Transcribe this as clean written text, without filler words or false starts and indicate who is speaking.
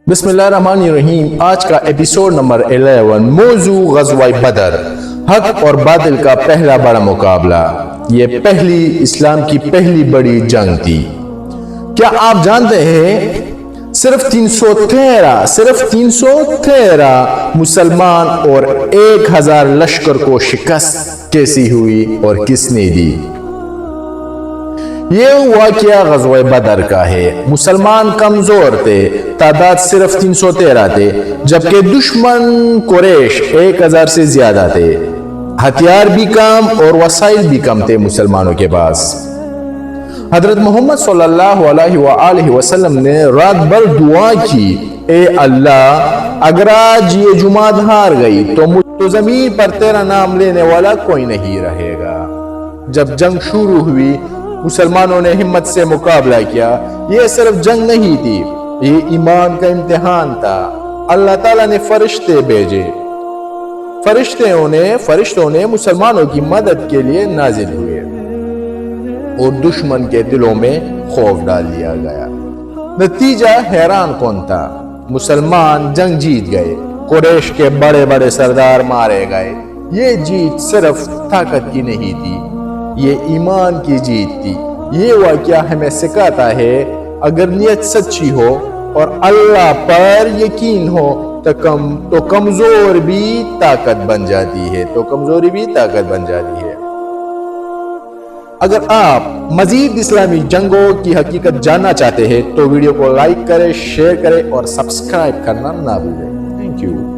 Speaker 1: बिस्मिल्लाहिर्रहमानिर्रहीम। आज का एपिसोड नंबर 11, मौजू ग़ज़वा बदर, हक और बातिल का पहला बड़ा मुकाबला। ये पहली इस्लाम की पहली बड़ी जंग थी। क्या आप जानते हैं सिर्फ 313 मुसलमान और 1000 लश्कर को शिकस्त कैसी हुई और किसने दी? ये वाक़या ग़ज़वा बदर का है। मुसलमान कमज़ोर थे, तादाद सिर्फ 313 थे, जबकि दुश्मन कुरैश 1000 से ज़्यादा थे। हथियार भी कम और वसाइल भी कम थे मुसलमानों के पास। हज़रत मोहम्मद सल्लल्लाहु अलैहि वसल्लम ने रात भर दुआ की, ए अल्लाह, अगर आज ये जुमात हार गई तो ज़मीन पर तेरा नाम लेने वाला कोई नहीं रहेगा। जब जंग शुरू हुई, मुसलमानों ने हिम्मत से मुकाबला किया। ये सिर्फ जंग नहीं थी, ये ईमान का इम्तिहान था। अल्लाह ताला ने फरिश्ते भेजे, फरिश्तों ने मुसलमानों की मदद के लिए नाजिल हुए और दुश्मन के दिलों में खौफ डाल दिया गया। नतीजा हैरान कौन था? मुसलमान जंग जीत गए, कुरैश के बड़े बड़े सरदार मारे गए। ये जीत सिर्फ ताकत की नहीं थी, ये ईमान की जीत थी। ये वाक़या हमें सिखाता है, अगर नियत सच्ची हो और अल्लाह पर यकीन हो तो कमजोर भी ताकत बन जाती है, कमजोरी भी ताकत बन जाती है। अगर आप मजीद इस्लामी जंगों की हकीकत जानना चाहते हैं तो वीडियो को लाइक करें, शेयर करें और सब्सक्राइब करना ना भूलें। Thank you.